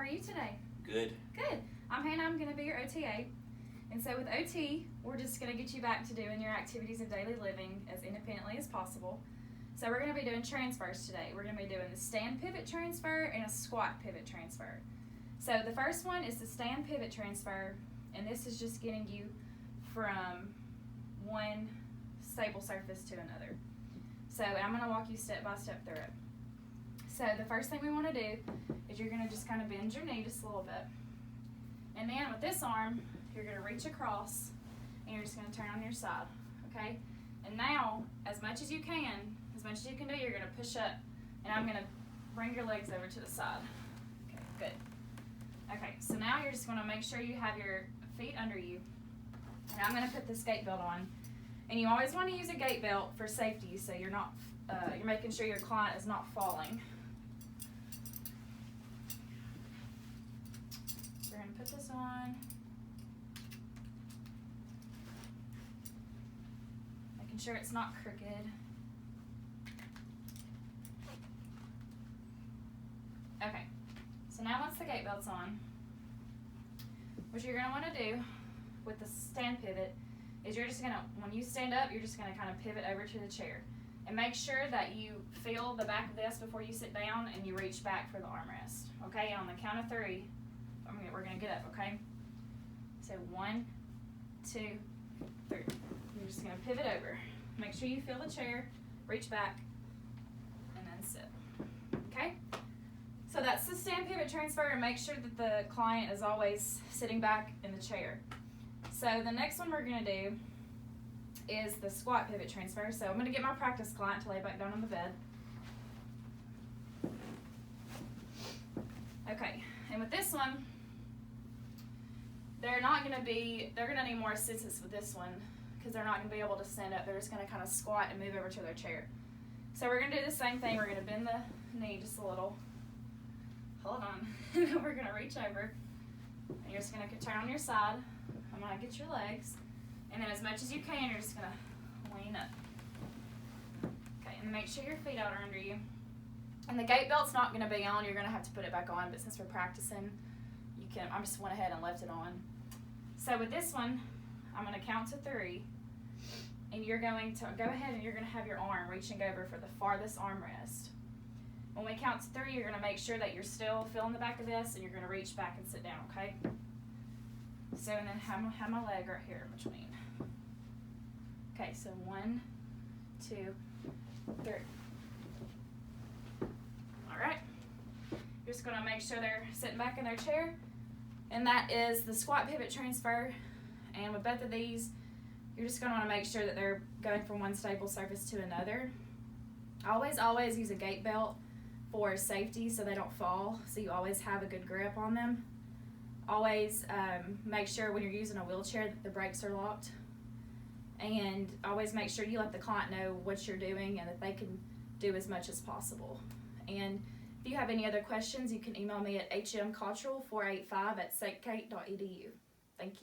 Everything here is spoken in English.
you today? Good. Good. I'm Hannah. I'm going to be your OTA. And so with OT, we're just going to get you back to doing your activities of daily living as independently as possible. So we're going to be doing transfers today. We're going to be doing the stand pivot transfer and a squat pivot transfer. So the first one is the stand pivot transfer, and this is just getting you from one stable surface to another. So I'm going to walk you step by step through it. So the first thing we want to do is you're going to just kind of bend your knee just a little bit. And then with this arm, you're going to reach across and you're just going to turn on your side, okay? And now, as much as you can do, you're going to push up, and I'm going to bring your legs over to the side. Okay, good. Okay, so now you're just going to make sure you have your feet under you. And I'm going to put this gait belt on. And you always want to use a gait belt for safety, so you're not, you're making sure your client is not falling. So we're going to put this on. Making sure it's not crooked. Okay, so now once the gait belt's on, what you're going to want to do with the stand pivot is you're just going to, when you stand up, you're just going to kind of pivot over to the chair. And make sure that you feel the back of this before you sit down and you reach back for the armrest. Okay, and on the count of three, we're going to get up, okay? So 1, 2, 3. You're just going to pivot over. Make sure you feel the chair, reach back, and then sit. Okay? So that's the stand pivot transfer, and make sure that the client is always sitting back in the chair. So the next one we're going to do is the squat pivot transfer. So I'm going to get my practice client to lay back down on the bed. Okay, and with this one, they're going to need more assistance with this one because they're not going to be able to stand up. They're just going to kind of squat and move over to their chair. So we're going to do the same thing. We're going to bend the knee just a little. Hold on. We're going to reach over, and you're just going to turn on your side. I'm going to get your legs, and then as much as you can, you're just going to lean up. Okay, and make sure your feet out are under you. And the gait belt's not going to be on. You're going to have to put it back on, but since we're practicing, you can. I just went ahead and left it on. So with this one, I'm going to count to 3, and you're going to go ahead and you're going to have your arm reaching over for the farthest armrest. When we count to 3, you're going to make sure that you're still feeling the back of this, and you're going to reach back and sit down, okay? So, and then have my leg right here in between. Okay, so 1, 2, 3. All right. You're just going to make sure they're sitting back in their chair, and that is the squat pivot transfer. And with both of these, you're just going to want to make sure that they're going from one stable surface to another. Always use a gait belt for safety so they don't fall, so you always have a good grip on them. Always make sure when you're using a wheelchair that the brakes are locked, and always make sure you let the client know what you're doing and that they can do as much as possible. And if you have any other questions, you can email me at hmcottrell485@stkate.edu.